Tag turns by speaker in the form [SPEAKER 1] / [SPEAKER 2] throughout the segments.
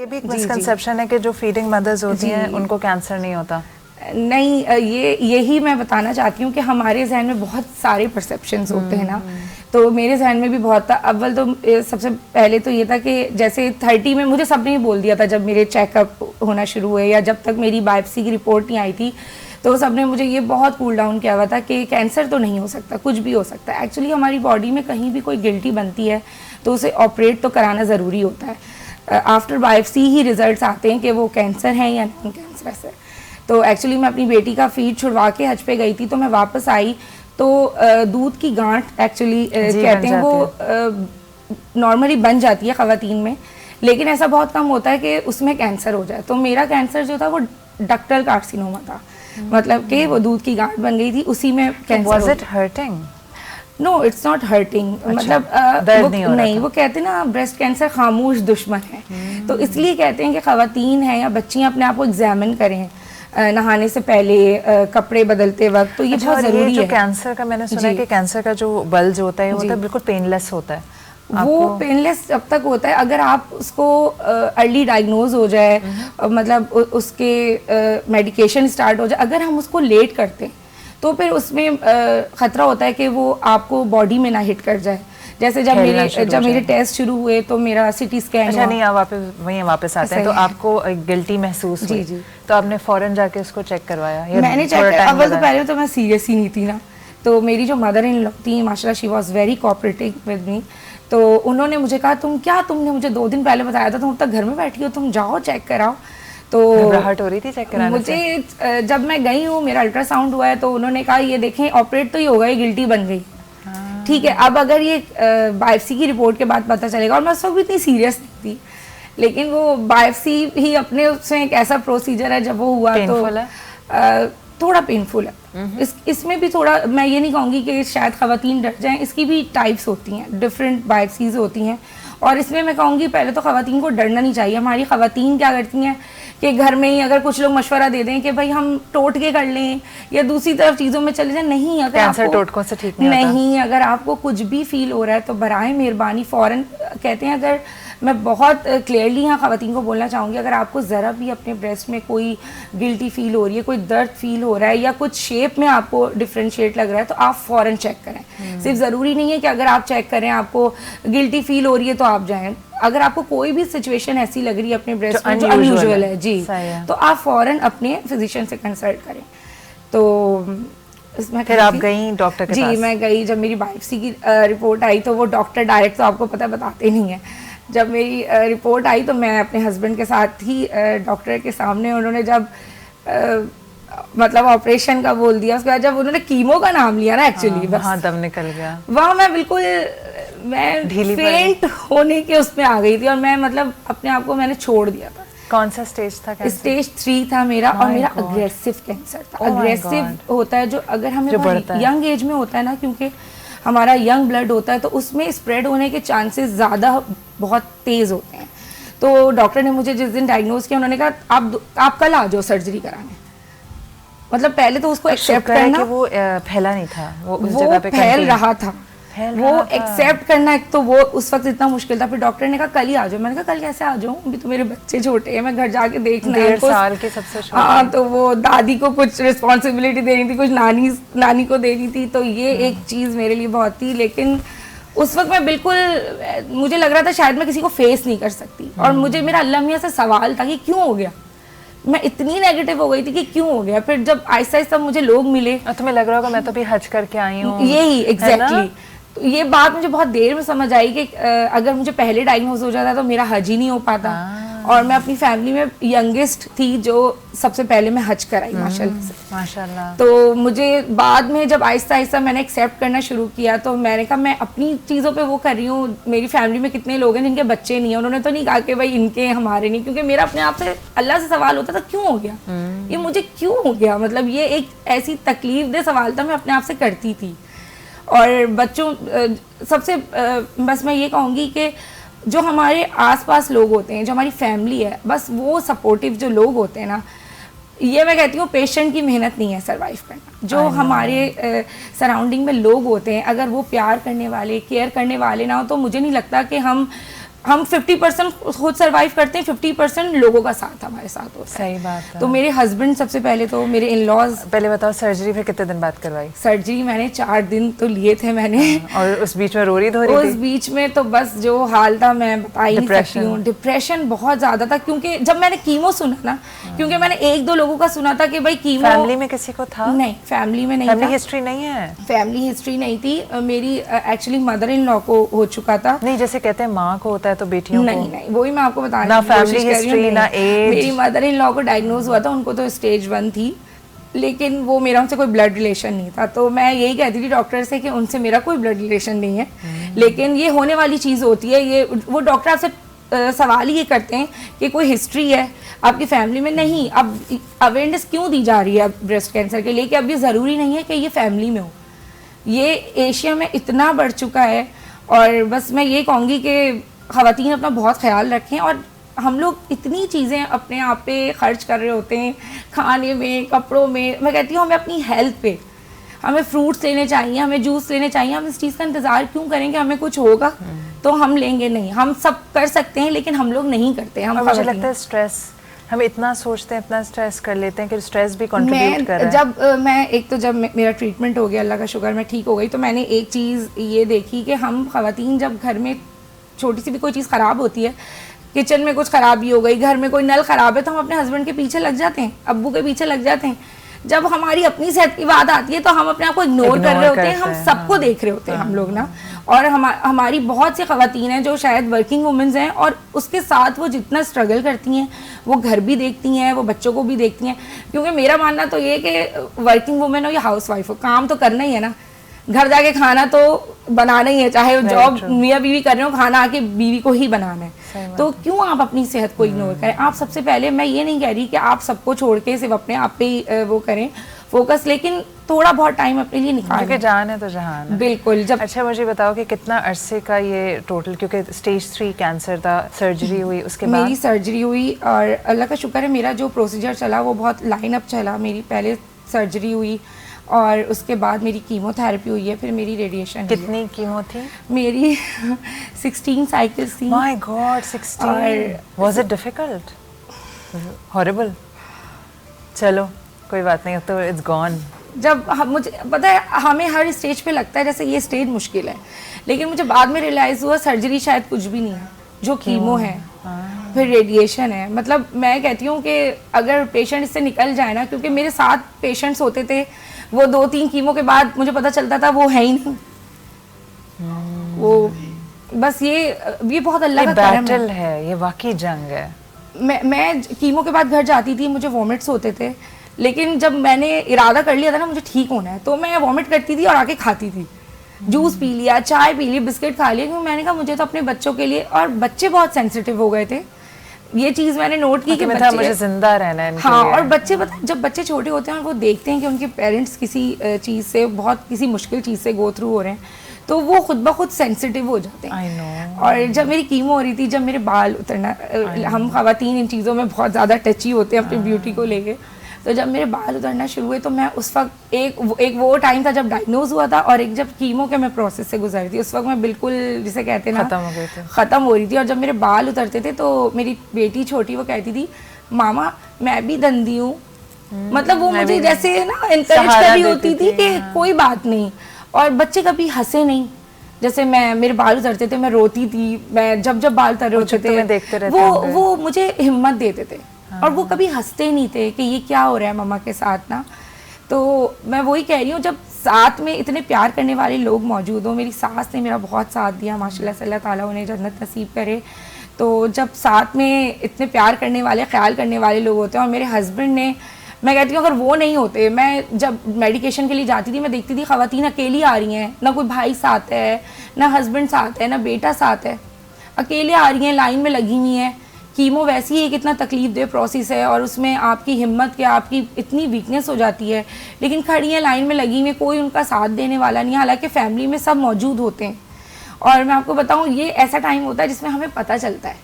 [SPEAKER 1] ये भी एक मिसकंसेप्शन है कि जो फीडिंग मदर्स होती हैं उनको कैंसर नहीं होता।
[SPEAKER 2] नहीं, यही मैं बताना चाहती हूँ कि हमारे जहन में बहुत सारे परसेप्शंस होते हैं ना, तो मेरे जहन में भी बहुत था। अव्वल तो सबसे पहले तो ये था कि जैसे 30 में मुझे सबने ही बोल दिया था, जब मेरे चेकअप होना शुरू हुए या जब तक मेरी बायोप्सी की रिपोर्ट नहीं आई थी, तो सबने मुझे ये बहुत कूल डाउन किया हुआ था कि कैंसर तो नहीं हो सकता, कुछ भी हो सकता है। एक्चुअली हमारी बॉडी में कहीं भी कोई गिल्टी बनती है तो उसे ऑपरेट तो कराना ज़रूरी होता है। आफ्टर बायोप्सी ही रिजल्ट्स आते हैं कि वो कैंसर है या नॉन कैंसरस है। तो एक्चुअली मैं अपनी बेटी का फीड छुड़वा के हज पे गई थी, तो मैं वापस आई तो दूध की गांठ एक्चुअली कहते हैं वो नॉर्मली बन जाती है ख़वातीन में, लेकिन ऐसा बहुत कम होता है कि उसमें कैंसर हो जाए। तो मेरा कैंसर जो था वो डक्टल कार्सिनोमा था, मतलब कि वो दूध की गांठ बन गई थी, उसी में cancer.
[SPEAKER 1] Was it hurting?
[SPEAKER 2] No, it's not hurting, मतलब नहीं, वो कहते हैं ना ब्रेस्ट कैंसर खामोश दुश्मन है। तो इसलिए कहते हैं कि ख़वातीन हैं या बच्चियां अपने आप को एग्जामिन करें नहाने से पहले, कपड़े बदलते वक्त, तो ये बहुत ज़रूरी है।
[SPEAKER 1] कैंसर का मैंने सुना है कि कैंसर का जो बल्ज होता है वो बिल्कुल पेनलेस होता है।
[SPEAKER 2] वो पेनलेस जब तक होता है अगर आप उसको अर्ली डायग्नोज हो जाए, मतलब उसके मेडिकेशन स्टार्ट हो जाए। अगर हम उसको लेट करते हैं तो फिर उसमें ख़तरा होता है कि वो आपको बॉडी में ना हिट कर जाए। जैसे जब मेरे टेस्ट शुरू हुए तो मेरा सिटी स्कैन।
[SPEAKER 1] अच्छा, नहीं, आप वापस आते हैं तो आपको गिल्टी महसूस हुई? जी। तो आपने फौरन जाके उसको चेक करवाया?
[SPEAKER 2] मैंने चेक करवाया। अव्वल तो पहले तो मैं सीरियस ही नहीं थी ना, तो मेरी जो मदर इन लॉ थी माशाल्लाह, she was very cooperative with me. तो उन्होंने मुझे कहा तुमने मुझे 2 दिन पहले बताया था, तुम अब तक घर में बैठी हो, तुम जाओ चेक कराओ। तो
[SPEAKER 1] घबराहट हो रही थी चेक कराने से?
[SPEAKER 2] मुझे जब मैं गई हूँ, मेरा अल्ट्रासाउंड हुआ है, तो उन्होंने कहा ये देखें ऑपरेट तो ही होगा, ये गिल्टी बन गई। ठीक है, अब अगर ये बायोप्सी की रिपोर्ट के बाद पता चलेगा, और मैं उस वक्त भी इतनी सीरियस नहीं थी, लेकिन वो बायोप्सी ही अपने उसमें एक ऐसा प्रोसीजर है, जब वो हुआ तो थोड़ा पेनफुल है। इसमें भी थोड़ा, मैं ये नहीं कहूँगी कि शायद ख़वातीन डर जाएं, इसकी भी टाइप्स होती हैं, डिफरेंट बायोप्सीज होती हैं, और इसमें मैं कहूँगी पहले तो ख़वातीन को डरना नहीं चाहिए। हमारी ख़वातीन क्या करती हैं कि घर में ही अगर कुछ लोग मशवरा दे दें कि भाई हम टोट के कर लें या दूसरी तरफ चीज़ों में चले जाएं, नहीं, अगर
[SPEAKER 1] कैंसर टोटकों से ठीक नहीं होता।
[SPEAKER 2] अगर आपको कुछ भी फील हो रहा है तो बराए मेहरबानी फ़ौरन, कहते हैं, अगर मैं बहुत क्लियरली यहाँ ख़वातीन को बोलना चाहूँगी, अगर आपको ज़रा भी अपने ब्रेस्ट में कोई गिल्टी फील हो रही है, कोई दर्द फील हो रहा है या कुछ शेप में आपको डिफ्रेंशिएट लग रहा है, तो आप फ़ौरन चेक करें। सिर्फ ज़रूरी नहीं है कि अगर आप चेक करें आपको गिल्टी फील हो रही है तो आप जाएं। अगर आपको कोई भी सिचुएशन ऐसी लग रही है अपने ब्रेस्ट में जो अनयूजुअल है, जी, तो आप फ़ौरन अपने फिजिशियन से कंसल्ट करें। तो
[SPEAKER 1] फिर आप गई डॉक्टर के पास?
[SPEAKER 2] जी, मैं गई। जब मेरी बायोप्सी की रिपोर्ट आई तो वो डॉक्टर डायरेक्ट तो आपको पता बताते नहीं है। जब मेरी रिपोर्ट आई तो मैं अपने हस्बैंड के साथ ही डॉक्टर के सामने, उन्होंने जब मतलब ऑपरेशन का बोल दिया, उसके बाद जब उन्होंने कीमो का नाम लिया ना, एक्चुअली
[SPEAKER 1] वहाँ दम निकल गया।
[SPEAKER 2] वहाँ मैं बिल्कुल फेंट होने के उसमें आ गई थी, और मैं मतलब अपने आप को मैंने छोड़ दिया था।
[SPEAKER 1] कौन सा स्टेज था कैंसर?
[SPEAKER 2] स्टेज 3 था मेरा, और मेरा अग्रेसिव कैंसर था। अग्रेसिव होता है जो अगर हमें यंग एज में होता है ना, क्योंकि हमारा यंग ब्लड होता है, तो उसमें स्प्रेड होने के चांसेस ज़्यादा बहुत तेज़ होते हैं। तो डॉक्टर ने मुझे जिस दिन डायग्नोज किया, उन्होंने कहा आप कल आ जाओ सर्जरी कराने। मतलब पहले तो उसको एक्सेप्ट करना,
[SPEAKER 1] वो फैला नहीं था, वो उस
[SPEAKER 2] जगह पे फैल रहा था, वो एक्सेप्ट करना एक तो वो उस वक्त इतना मुश्किल था। फिर डॉक्टर ने कहा कल ही आ जाओ। मैंने कहा कल कैसे आ जाऊँ, अभी तो मेरे बच्चे छोटे हैं, मैं घर जाके देखना है।
[SPEAKER 1] 1.5 साल के सबसे छोटे।
[SPEAKER 2] हाँ, तो वो दादी को कुछ रिस्पॉन्सिबिलिटी देनी थी, कुछ नानी को देनी थी, तो ये एक चीज़ मेरे लिए बहुत थी। लेकिन उस वक्त मैं बिल्कुल, मुझे लग रहा था शायद मैं किसी को फेस नहीं कर सकती, और मुझे मेरा अल्लाह मियां से सवाल था कि क्यों हो गया। मैं इतनी नेगेटिव हो गई थी कि क्यों हो गया। फिर जब आहिस्ता आहिस्ता मुझे लोग मिले,
[SPEAKER 1] तुम्हें लग रहा होगा मैं तो भी हज करके आई हूँ,
[SPEAKER 2] यही एग्जैक्टली। तो ये बात मुझे बहुत देर में समझ आई कि अगर मुझे पहले डायग्नोज हो जाता तो मेरा हज ही नहीं हो पाता। और मैं अपनी फैमिली में यंगेस्ट थी जो सबसे पहले मैं हज कराई, माशाल्लाह। तो मुझे बाद में जब आहिस्ता आहिस्ता मैंने एक्सेप्ट करना शुरू किया, तो मैंने कहा मैं अपनी चीज़ों पे वो कर रही हूँ। मेरी फैमिली में कितने लोग हैं जिनके बच्चे नहीं हैं, उन्होंने तो नहीं कहा कि भाई इनके हमारे नहीं, क्योंकि मेरा अपने आप से अल्लाह से सवाल होता था क्यों हो गया, ये मुझे क्यों हो गया। मतलब ये एक ऐसी तकलीफ दे सवाल था, मैं अपने आप से करती थी। और बच्चों सबसे बस मैं ये कहूँगी कि जो हमारे आसपास लोग होते हैं, जो हमारी फैमिली है, बस वो सपोर्टिव जो लोग होते हैं ना, ये मैं कहती हूँ पेशेंट की मेहनत नहीं है सरवाइव करना। जो हमारे सराउंडिंग में लोग होते हैं, अगर वो प्यार करने वाले, केयर करने वाले ना हो, तो मुझे नहीं लगता कि हम हम 50% खुद सर्वाइव करते हैं, 50% लोगों का साथ हमारे साथ होता है।
[SPEAKER 1] सही बात है।
[SPEAKER 2] तो मेरे हस्बैंड सबसे पहले तो मेरे इन-लॉज।
[SPEAKER 1] पहले बताओ सर्जरी फिर कितने दिन बाद करवाई?
[SPEAKER 2] सर्जरी मैंने 4 दिन तो लिए थे मैंने।
[SPEAKER 1] और उस बीच में रो रही थी?
[SPEAKER 2] उस बीच में तो बस जो हाल था मैं बता ही नहीं सकती हूँ। डिप्रेशन बहुत ज्यादा था, क्योंकि जब मैंने कीमो सुना ना, क्योंकि मैंने 1-2 लोगों का सुना था कि भाई कीमो।
[SPEAKER 1] फैमिली में किसी को था?
[SPEAKER 2] नहीं, फैमिली में नहीं
[SPEAKER 1] फैमिली
[SPEAKER 2] था।
[SPEAKER 1] हिस्ट्री नहीं है?
[SPEAKER 2] फैमिली हिस्ट्री नहीं थी मेरी। एक्चुअली मदर इन लॉ को हो चुका था।
[SPEAKER 1] नहीं, जैसे कहते हैं माँ को होता है तो बेटियों को
[SPEAKER 2] नहीं, वही मैं आपको बताने
[SPEAKER 1] ना
[SPEAKER 2] की कोशिश
[SPEAKER 1] फैमिली
[SPEAKER 2] कर रही हूँ।
[SPEAKER 1] हिस्ट्री ना एज।
[SPEAKER 2] मेरी मदर इन लॉ को डायग्नोज हुआ था, उनको तो स्टेज 1 थी, लेकिन वो मेरा उनसे कोई ब्लड रिलेशन नहीं था। तो मैं यही कहती थी डॉक्टर से कि उनसे मेरा कोई ब्लड रिलेशन नहीं है, लेकिन ये होने वाली चीज़ होती है। ये वो डॉक्टर आपसे सवाल ये करते हैं कि कोई हिस्ट्री है आपकी फैमिली में? नहीं। अब अवेयरनेस क्यों दी जा रही है ब्रेस्ट कैंसर के लिए कि अब ये ज़रूरी नहीं है कि ये फैमिली में हो। ये एशिया में इतना बढ़ चुका है। और बस मैं ये कहूँगी कि ख़वातीन अपना बहुत ख्याल रखें। और हम लोग इतनी चीज़ें अपने आप पे खर्च कर रहे होते हैं, खाने में, कपड़ों में। मैं कहती हूँ हमें अपनी हेल्थ पे, हमें फ्रूट्स लेने चाहिए, हमें जूस लेने चाहिए। हम इस चीज़ का इंतज़ार क्यों करें कि हमें कुछ होगा तो हम लेंगे? नहीं, हम सब कर सकते हैं लेकिन हम लोग नहीं करते। हम
[SPEAKER 1] मुझे लगता है स्ट्रेस, हम इतना सोचते हैं, इतना स्ट्रेस कर लेते हैं कि स्ट्रेस भी कंट्रीब्यूट कर रहा है।
[SPEAKER 2] जब मैं एक तो जब मेरा ट्रीटमेंट हो गया, अल्लाह का शुक्र मैं ठीक हो गई, तो मैंने एक चीज़ ये देखी कि हम ख़वातीन जब घर में छोटी सी भी कोई चीज़ ख़राब होती है, किचन में कुछ ख़राबी हो गई, घर में कोई नल ख़राब है, तो हम अपने हस्बैंड के पीछे लग जाते हैं, अब्बू के पीछे लग जाते हैं। जब हमारी अपनी सेहत की बात आती है तो हम अपने आप को इग्नोर कर रहे होते हैं। हम सबको देख रहे होते हैं हम लोग ना। और हमारी बहुत सी ख़वातीन हैं जो शायद वर्किंग वुमेंस हैं, और उसके साथ वो जितना स्ट्रगल करती हैं, वो घर भी देखती हैं, वो बच्चों को भी देखती हैं। क्योंकि मेरा मानना तो ये कि वर्किंग वुमेन हो या हाउस वाइफ हो, काम तो करना ही है ना। घर जाके खाना तो बनाना ही है, चाहे जॉब मियाँ बीवी कर रहे हो, खाना आके बीवी को ही बनाना है। तो क्यों आप अपनी सेहत को इग्नोर करें? आप सबसे पहले, मैं ये नहीं कह रही कि आप सबको छोड़ के सिर्फ अपने आप पे ही वो करें फोकस, लेकिन थोड़ा बहुत टाइम अपने लिए निकालें,
[SPEAKER 1] क्योंकि जान है तो जहान है।
[SPEAKER 2] बिल्कुल। जब
[SPEAKER 1] अच्छा मुझे बताओ कि कितना अरसे का ये टोटल, क्योंकि स्टेज 3 कैंसर था, सर्जरी हुई उसके बाद?
[SPEAKER 2] मेरी सर्जरी हुई और अल्लाह का शुक्र है मेरा जो प्रोसीजर चला वो बहुत लाइन अप चला। मेरी पहले सर्जरी हुई और उसके बाद मेरी कीमोथेरेपी हुई है, फिर मेरी रेडिएशन।
[SPEAKER 1] कितनी कीमो थी?
[SPEAKER 2] मेरी 16 साइकिल्स थी।
[SPEAKER 1] My God 16। Was it difficult? Horrible? चलो कोई बात नहीं, तो इट्स गॉन।
[SPEAKER 2] जब मुझे पता है, हमें हर स्टेज पे लगता है जैसे ये स्टेज मुश्किल है, लेकिन मुझे बाद में रियलाइज़ हुआ सर्जरी शायद कुछ भी नहीं है, जो कीमो है फिर रेडिएशन है। मतलब मैं कहती हूँ कि अगर पेशेंट इससे निकल जाए ना, क्योंकि मेरे 7 पेशेंट्स होते थे, वो 2-3 कीमो के बाद मुझे पता चलता था वो है ही नहीं। वो बस ये बहुत अल्लाह का करम
[SPEAKER 1] बैटल है, ये वाकई जंग है।
[SPEAKER 2] मैं कीमो के बाद घर जाती थी, मुझे वॉमिट्स होते थे, लेकिन जब मैंने इरादा कर लिया था ना मुझे ठीक होना है, तो मैं वॉमिट करती थी और आके खाती थी। जूस पी लिया, चाय पी ली, बिस्किट खा लिया, क्योंकि मैंने कहा मुझे तो अपने बच्चों के लिए। और बच्चे बहुत सेंसिटिव हो गए थे, ये चीज़ मैंने नोट की कि बच्चे,
[SPEAKER 1] मुझे जिंदा रहना है।
[SPEAKER 2] हाँ, और बच्चे पता जब बच्चे छोटे होते हैं और वो देखते हैं कि उनके पेरेंट्स किसी चीज़ से, बहुत किसी मुश्किल चीज़ से गो थ्रू हो रहे हैं, तो वो खुद ब खुद सेंसिटिव हो जाते हैं।
[SPEAKER 1] I know.
[SPEAKER 2] और जब मेरी कीमो हो रही थी, जब मेरे बाल उतरना, हम ख़वातीन इन चीज़ों में बहुत ज़्यादा टची होते हैं अपनी ब्यूटी को लेके, तो जब मेरे बाल उतरना शुरू हुए तो मैं उस वक्त एक वो टाइम था जब डायग्नोज हुआ था, और एक जब कीमो के मैं प्रोसेस से गुजर थी, उस वक्त मैं बिल्कुल जिसे कहते हैं ना ख़त्म हो रही थी। और जब मेरे बाल उतरते थे तो मेरी बेटी छोटी वो कहती थी, मामा मैं भी धंधी हूँ। मतलब वो मुझे जैसे ना इनकरेज कर रही होती थी कि कोई बात नहीं। और बच्चे कभी हंसे नहीं, जैसे मेरे बाल उतरते थे मैं रोती थी, मैं जब बाल उतर रहे होते थे वो मुझे हिम्मत देते थे। और वो कभी हंसते नहीं थे कि ये क्या हो रहा है मम्मा के साथ ना। तो मैं वही कह रही हूँ, जब साथ में इतने प्यार करने वाले लोग मौजूद हों, मेरी सास ने मेरा बहुत साथ दिया माशाल्लाह से, अल्लाह ताला उन्हें जन्नत नसीब करे। तो जब साथ में इतने प्यार करने वाले, ख्याल करने वाले लोग होते हैं, और मेरे हस्बैंड ने, मैं कहती हूँ अगर वो नहीं होते, मैं जब मेडिकेशन के लिए जाती थी मैं देखती थी ख़वातीन अकेली आ रही हैं, ना कोई भाई साथ है, ना हस्बैंड साथ है, ना बेटा साथ है, अकेले आ रही हैं, लाइन में लगी हुई हैं। कीमो वैसी ही एक इतना तकलीफ दे प्रोसेस है, और उसमें आपकी हिम्मत क्या, आपकी इतनी वीकनेस हो जाती है, लेकिन खड़ी हैं लाइन में लगी हुई, कोई उनका साथ देने वाला नहीं, हालांकि फैमिली में सब मौजूद होते हैं। और मैं आपको बताऊं, ये ऐसा टाइम होता है जिसमें हमें पता चलता है,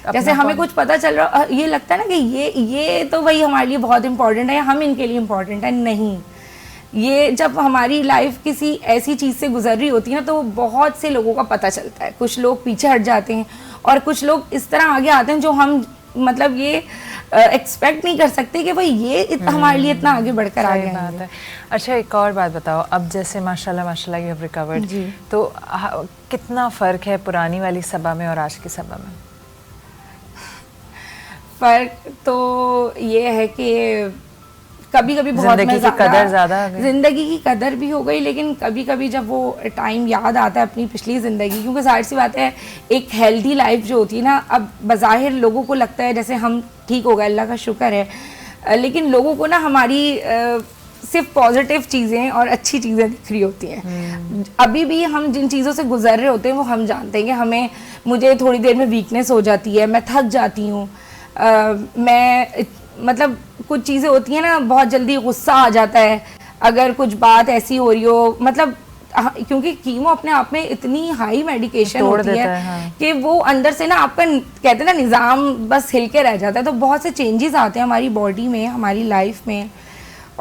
[SPEAKER 2] जैसे हमें कुछ पता चल रहा, ये लगता है ना कि ये तो भाई हमारे लिए बहुत इंपॉर्टेंट है, या हम इनके लिए इम्पॉर्टेंट है। नहीं, ये जब हमारी लाइफ किसी ऐसी चीज़ से गुजर रही होती है ना, तो बहुत से लोगों का पता चलता है। कुछ लोग पीछे हट जाते हैं और कुछ लोग इस तरह आगे आते हैं जो हम मतलब ये एक्सपेक्ट नहीं कर सकते कि भाई ये हमारे लिए इतना आगे बढ़कर आ
[SPEAKER 1] सही
[SPEAKER 2] गया
[SPEAKER 1] बात है। अच्छा, एक और बात बताओ, अब जैसे माशाल्लाह माशाल्लाह यू हैव रिकवर्ड,
[SPEAKER 2] जी।
[SPEAKER 1] तो कितना फ़र्क है पुरानी वाली सबा में और आज की सबा में?
[SPEAKER 2] फर्क तो ये है कि कभी कभी बहुत
[SPEAKER 1] जिंदगी की कदर ज़्यादा आ गई।
[SPEAKER 2] जिंदगी की कदर भी हो गई, लेकिन कभी कभी जब वो टाइम याद आता है अपनी पिछली ज़िंदगी, क्योंकि जाहिर सी बात है एक हेल्दी लाइफ जो होती है ना, अब बज़ाहिर लोगों को लगता है जैसे हम ठीक हो गए, अल्लाह का शुक्र है, लेकिन लोगों को ना हमारी सिर्फ पॉजिटिव चीज़ें और अच्छी चीज़ें दिख रही होती हैं। अभी भी हम जिन चीज़ों से गुजर रहे होते हैं वो हम जानते हैं कि मुझे थोड़ी देर में वीकनेस हो जाती है, मैं थक जाती हूँ, मैं मतलब कुछ चीज़ें होती हैं ना, बहुत जल्दी गुस्सा आ जाता है अगर कुछ बात ऐसी हो रही हो, मतलब क्योंकि कीमो अपने आप में इतनी हाई मेडिकेशन होती है
[SPEAKER 1] हाँ।
[SPEAKER 2] कि वो अंदर से ना आपका कहते हैं ना निज़ाम बस हिल के रह जाता है। तो बहुत से चेंजेस आते हैं हमारी बॉडी में, हमारी लाइफ में।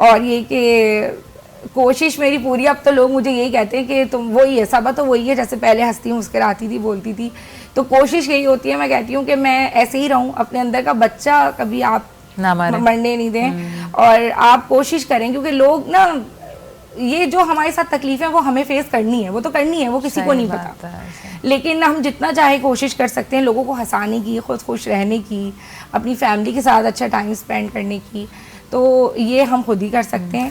[SPEAKER 2] और ये कि कोशिश मेरी पूरी, अब तो लोग मुझे यही कहते हैं कि तुम वही है, सबा तो वही है जैसे पहले हंसती मुस्कुराती थी, बोलती थी। तो कोशिश यही होती है, मैं कहती हूँ कि मैं ऐसे ही रहूँ, अपने अंदर का बच्चा कभी आप मरने नहीं दें, और आप कोशिश करें, क्योंकि लोग ना ये जो हमारे साथ तकलीफें वो हमें फेस करनी है, वो तो करनी है, वो किसी को नहीं पता। लेकिन हम जितना चाहे कोशिश कर सकते हैं लोगों को हंसाने की, खुद खुश रहने की, अपनी फैमिली के साथ अच्छा टाइम स्पेंड करने की, तो ये हम खुद ही कर सकते हैं।